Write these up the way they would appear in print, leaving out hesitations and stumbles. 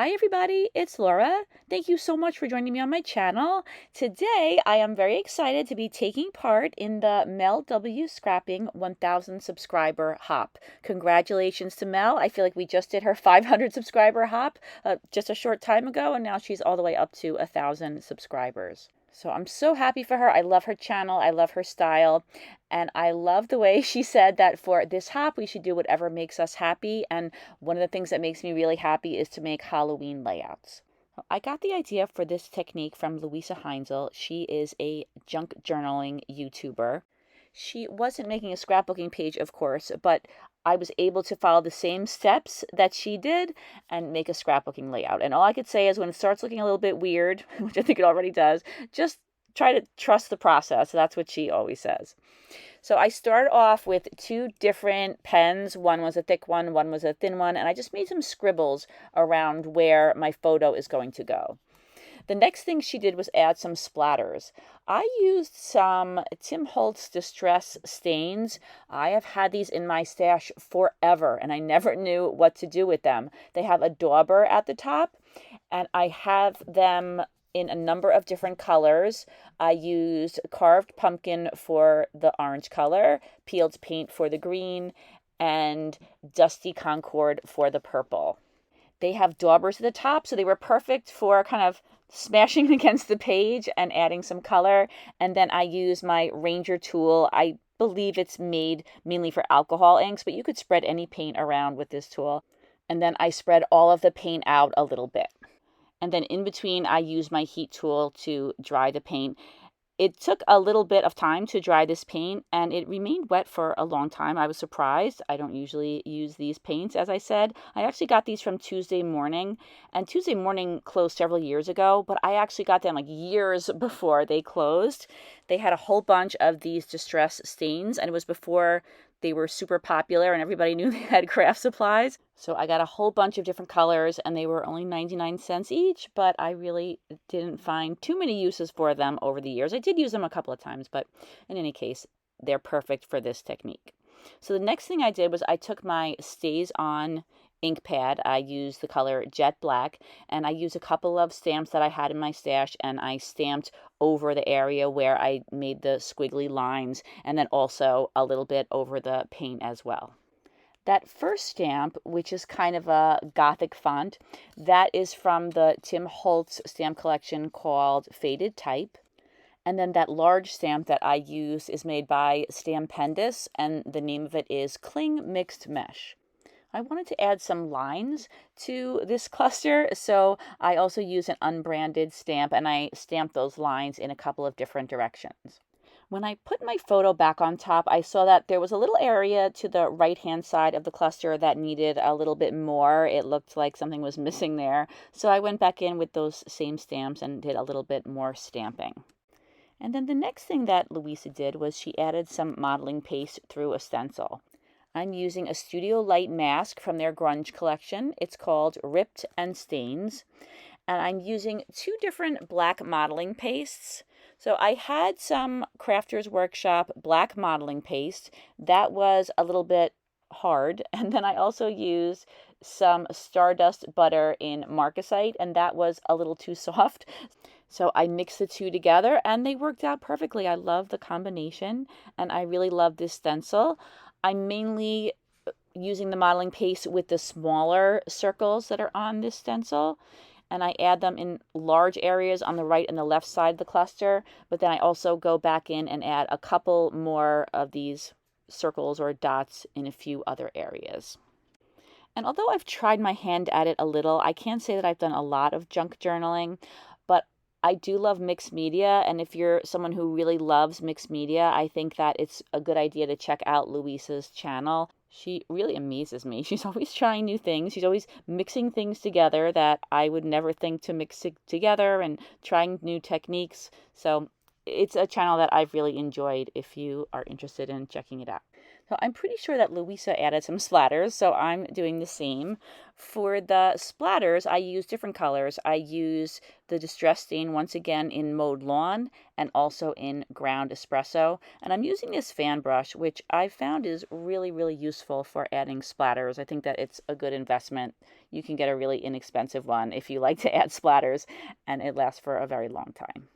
Hi everybody, it's Laura. Thank you so much for joining me on my channel. Today I am very excited to be taking part in the Mel W Scrapping 1000 subscriber hop. Congratulations to Mel. I feel like we just did her 500 subscriber hop just a short time ago, and now she's all the way up to 1,000 subscribers. So I'm so happy for her. I love her channel. I love her style. And I love the way she said that for this hop, we should do whatever makes us happy. And one of the things that makes me really happy is to make Halloween layouts. I got the idea for this technique from Louisa Heinzel. She is a junk journaling YouTuber. She wasn't making a scrapbooking page, of course, but I was able to follow the same steps that she did and make a scrapbooking layout. And all I could say is when it starts looking a little bit weird, which I think it already does, just try to trust the process. That's what she always says. So I started off with two different pens. One was a thick one was a thin one, and I just made some scribbles around where my photo is going to go. The next thing she did was add some splatters. I used some Tim Holtz Distress stains. I have had these in my stash forever, and I never knew what to do with them. They have a dauber at the top, and I have them in a number of different colors. I used carved pumpkin for the orange color, peeled paint for the green, and dusty concord for the purple. They have daubers at the top, so they were perfect for kind of smashing against the page and adding some color. And then I use my Ranger tool. I believe it's made mainly for alcohol inks, but you could spread any paint around with this tool. And then I spread all of the paint out a little bit. And then in between, I use my heat tool to dry the paint. It took a little bit of time to dry this paint, and it remained wet for a long time. I was surprised. I don't usually use these paints, as I said. I actually got these from Tuesday Morning, and Tuesday Morning closed several years ago, but I actually got them like years before they closed. They had a whole bunch of these distress stains, and it was before they were super popular and everybody knew they had craft supplies. So I got a whole bunch of different colors, and they were only 99 cents each, but I really didn't find too many uses for them over the years. I did use them a couple of times, but in any case, they're perfect for this technique. So the next thing I did was I took my Staz On Ink pad. I used the color Jet Black, and I used a couple of stamps that I had in my stash, and I stamped over the area where I made the squiggly lines, and then also a little bit over the paint as well. That first stamp, which is kind of a gothic font, that is from the Tim Holtz stamp collection called Faded Type. And then that large stamp that I use is made by Stampendous, and the name of it is Cling Mixed Mesh. I wanted to add some lines to this cluster, so I also use an unbranded stamp, and I stamped those lines in a couple of different directions. When I put my photo back on top, I saw that there was a little area to the right-hand side of the cluster that needed a little bit more. It looked like something was missing there, so I went back in with those same stamps and did a little bit more stamping. And then the next thing that Louisa did was she added some modeling paste through a stencil. I'm using a Studio Light mask from their Grunge collection. It's called Ripped and Stains. And I'm using two different black modeling pastes. So I had some Crafters Workshop black modeling paste. That was a little bit hard. And then I also used some Stardust butter in Marcasite, and that was a little too soft. So I mixed the two together, and they worked out perfectly. I love the combination, and I really love this stencil. I'm mainly using the modeling paste with the smaller circles that are on this stencil, and I add them in large areas on the right and the left side of the cluster, but then I also go back in and add a couple more of these circles or dots in a few other areas. And although I've tried my hand at it a little, I can't say that I've done a lot of junk journaling, but I do love mixed media, and if you're someone who really loves mixed media, I think that it's a good idea to check out Louisa's channel. She really amazes me. She's always trying new things. She's always mixing things together that I would never think to mix together and trying new techniques. So it's a channel that I've really enjoyed if you are interested in checking it out. So I'm pretty sure that Louisa added some splatters, so I'm doing the same. For the splatters, I use different colors. I use the Distress Stain once again in Mowed Lawn and also in Ground Espresso. And I'm using this fan brush, which I found is really, really useful for adding splatters. I think that it's a good investment. You can get a really inexpensive one if you like to add splatters, and it lasts for a very long time.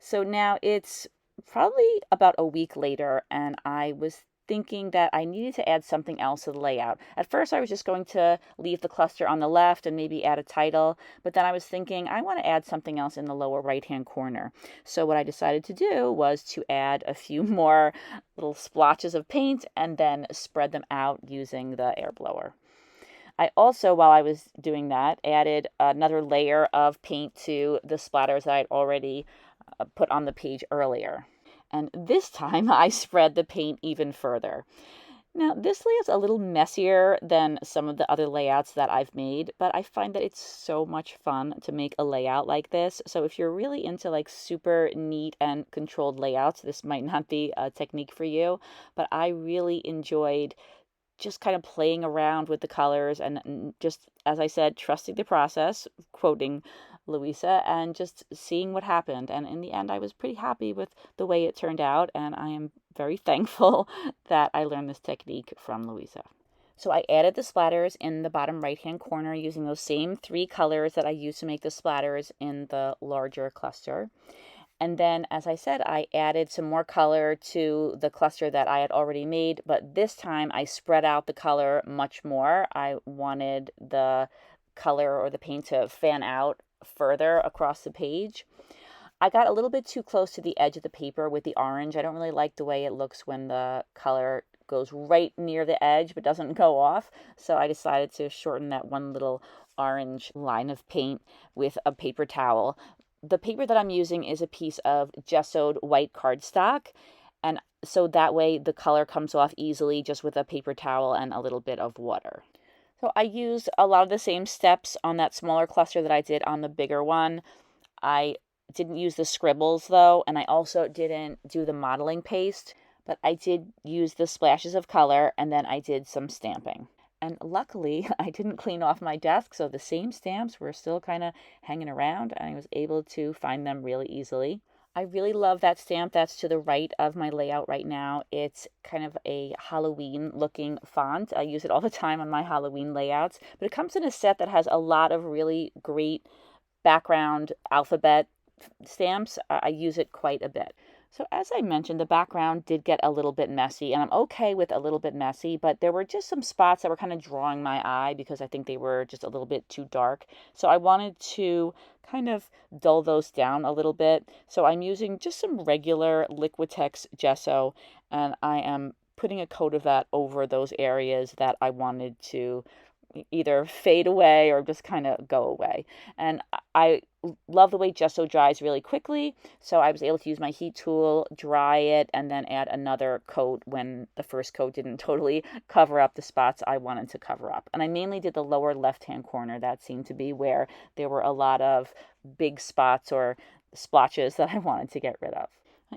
So now it's probably about a week later, and I was thinking that I needed to add something else to the layout. At first, I was just going to leave the cluster on the left and maybe add a title, but then I was thinking I want to add something else in the lower right-hand corner. So what I decided to do was to add a few more little splotches of paint and then spread them out using the air blower. I also, while I was doing that, added another layer of paint to the splatters that I'd already put on the page earlier. And this time I spread the paint even further. Now, this layout's a little messier than some of the other layouts that I've made, but I find that it's so much fun to make a layout like this. So if you're really into like super neat and controlled layouts, this might not be a technique for you, but I really enjoyed just kind of playing around with the colors and just, as I said, trusting the process, quoting Louisa, and just seeing what happened. And in the end, I was pretty happy with the way it turned out, and I am very thankful that I learned this technique from Louisa. So I added the splatters in the bottom right-hand corner using those same 3 colors that I used to make the splatters in the larger cluster. And then, as I said, I added some more color to the cluster that I had already made, but this time I spread out the color much more. I wanted the color or the paint to fan out further across the page. I got a little bit too close to the edge of the paper with the orange. I don't really like the way it looks when the color goes right near the edge but doesn't go off. So I decided to shorten that one little orange line of paint with a paper towel. The paper that I'm using is a piece of gessoed white cardstock, and so that way the color comes off easily just with a paper towel and a little bit of water. So I used a lot of the same steps on that smaller cluster that I did on the bigger one. I didn't use the scribbles though, and I also didn't do the modeling paste, but I did use the splashes of color, and then I did some stamping. And luckily, I didn't clean off my desk, so the same stamps were still kind of hanging around, and I was able to find them really easily. I really love that stamp that's to the right of my layout right now. It's kind of a Halloween-looking font. I use it all the time on my Halloween layouts, but it comes in a set that has a lot of really great background alphabet stamps. I use it quite a bit. So as I mentioned, the background did get a little bit messy, and I'm okay with a little bit messy, but there were just some spots that were kind of drawing my eye because I think they were just a little bit too dark. So I wanted to kind of dull those down a little bit. So I'm using just some regular Liquitex gesso, and I am putting a coat of that over those areas that I wanted to either fade away or just kind of go away. And I love the way gesso dries really quickly, so I was able to use my heat tool, dry it, and then add another coat when the first coat didn't totally cover up the spots I wanted to cover up. And I mainly did the lower left-hand corner. That seemed to be where there were a lot of big spots or splotches that I wanted to get rid of.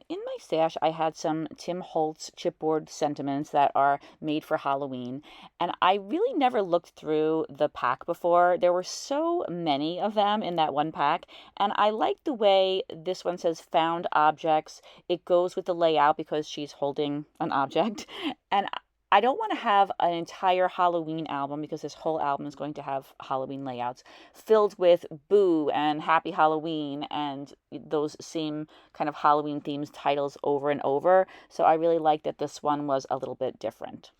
In my stash, I had some Tim Holtz chipboard sentiments that are made for Halloween, and I really never looked through the pack before. There were so many of them in that one pack, and I like the way this one says found objects. It goes with the layout because she's holding an object, and I don't want to have an entire Halloween album, because this whole album is going to have Halloween layouts filled with Boo and Happy Halloween and those same kind of Halloween themes titles over and over. So I really like that this one was a little bit different.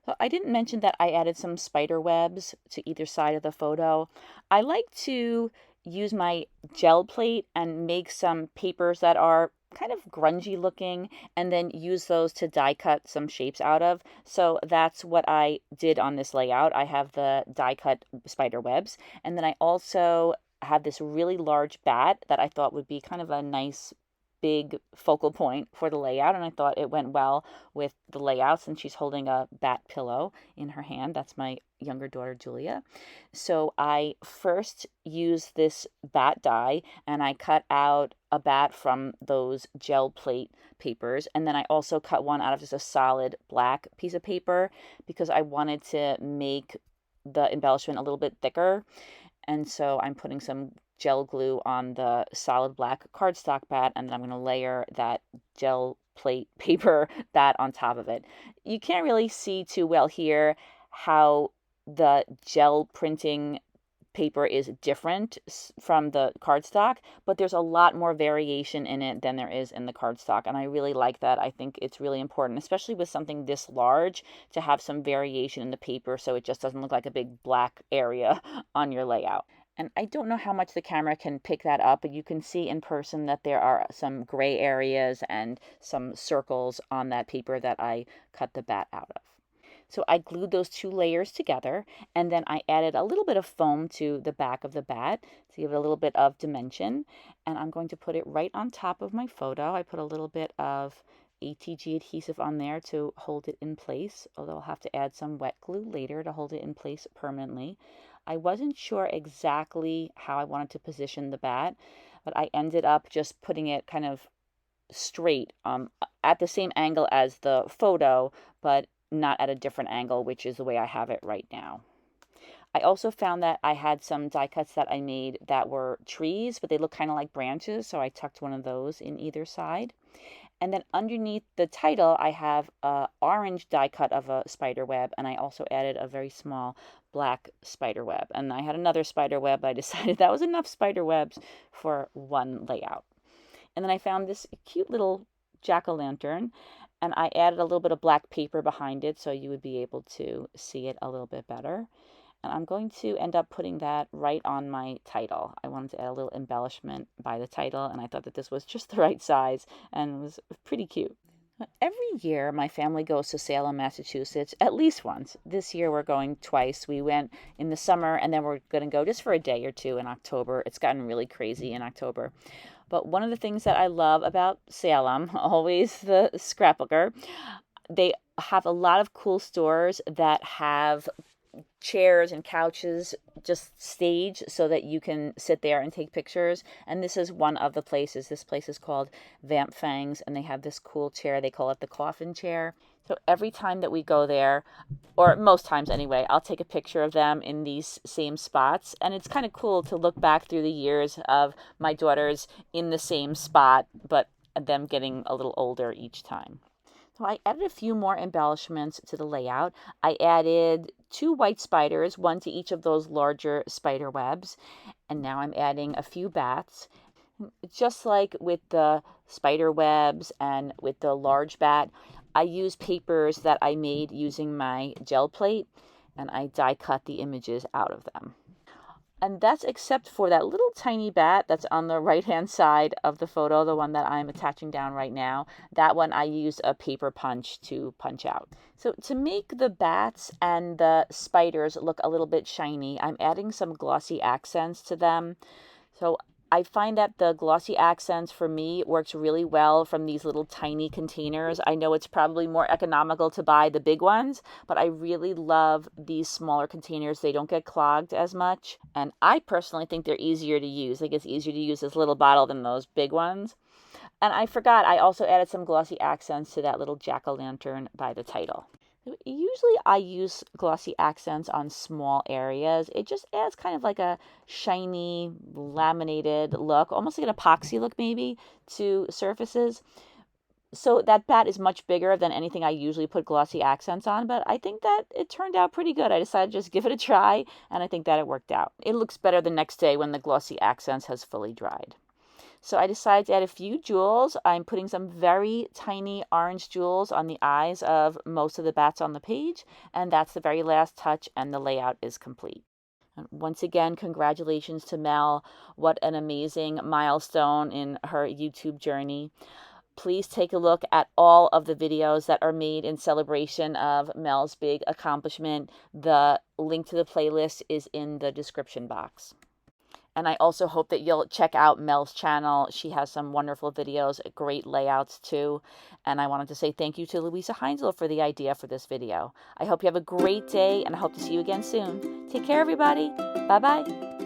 So I didn't mention that I added some spider webs to either side of the photo. I like to use my gel plate and make some papers that are kind of grungy looking, and then use those to die cut some shapes out of. So that's what I did on this layout. I have the die cut spider webs, and then I also have this really large bat that I thought would be kind of a nice big focal point for the layout, and I thought it went well with the layout since she's holding a bat pillow in her hand. That's my younger daughter, Julia. So I first used this bat die, and I cut out a bat from those gel plate papers, and then I also cut one out of just a solid black piece of paper because I wanted to make the embellishment a little bit thicker. And so I'm putting some gel glue on the solid black cardstock bat, and then I'm going to layer that gel plate paper bat on top of it. You can't really see too well here how the gel printing paper is different from the cardstock, but there's a lot more variation in it than there is in the cardstock, and I really like that. I think it's really important, especially with something this large, to have some variation in the paper so it just doesn't look like a big black area on your layout. And I don't know how much the camera can pick that up, but you can see in person that there are some gray areas and some circles on that paper that I cut the bat out of. So I glued those two layers together, and then I added a little bit of foam to the back of the bat to give it a little bit of dimension. And I'm going to put it right on top of my photo. I put a little bit of ATG adhesive on there to hold it in place, although I'll have to add some wet glue later to hold it in place permanently. I wasn't sure exactly how I wanted to position the bat, but I ended up just putting it kind of straight at the same angle as the photo, but not at a different angle, which is the way I have it right now. I also found that I had some die cuts that I made that were trees, but they look kind of like branches, so I tucked one of those in either side. And then underneath the title, I have an orange die cut of a spider web, and I also added a very small black spider web. And I had another spider web, but I decided that was enough spider webs for one layout. And then I found this cute little jack-o'-lantern, and I added a little bit of black paper behind it so you would be able to see it a little bit better. And I'm going to end up putting that right on my title. I wanted to add a little embellishment by the title, and I thought that this was just the right size and was pretty cute. Every year, my family goes to Salem, Massachusetts, at least once. This year, we're going twice. We went in the summer, and then we're going to go just for a day or two in October. It's gotten really crazy in October. But one of the things that I love about Salem, always the scrapbooker, they have a lot of cool stores that have chairs and couches just staged so that you can sit there and take pictures. And this is one of the places. This place is called Vamp Fangs, and they have this cool chair. They call it the coffin chair. So every time that we go there, or most times anyway, I'll take a picture of them in these same spots. And it's kind of cool to look back through the years of my daughters in the same spot, but them getting a little older each time. So I added a few more embellishments to the layout. I added 2 white spiders, one to each of those larger spider webs. And now I'm adding a few bats. Just like with the spider webs and with the large bat, I use papers that I made using my gel plate, and I die cut the images out of them. And that's except for that little tiny bat that's on the right-hand side of the photo, the one that I'm attaching down right now. That one I used a paper punch to punch out. So to make the bats and the spiders look a little bit shiny, I'm adding some glossy accents to them. So I find that the glossy accents for me works really well from these little tiny containers. I know it's probably more economical to buy the big ones, but I really love these smaller containers. They don't get clogged as much. And I personally think they're easier to use. I think it's easier to use this little bottle than those big ones. And I forgot, I also added some glossy accents to that little jack-o'-lantern by the title. Usually I use glossy accents on small areas. It just adds kind of like a shiny, laminated look, almost like an epoxy look maybe, to surfaces. So that bat is much bigger than anything I usually put glossy accents on, but I think that it turned out pretty good. I decided to just give it a try, and I think that it worked out. It looks better the next day when the glossy accents has fully dried. So I decided to add a few jewels. I'm putting some very tiny orange jewels on the eyes of most of the bats on the page, and that's the very last touch, and the layout is complete. And once again, congratulations to Mel. What an amazing milestone in her YouTube journey. Please take a look at all of the videos that are made in celebration of Mel's big accomplishment. The link to the playlist is in the description box. And I also hope that you'll check out Mel's channel. She has some wonderful videos, great layouts too. And I wanted to say thank you to Louisa Heinzel for the idea for this video. I hope you have a great day, and I hope to see you again soon. Take care, everybody. Bye-bye.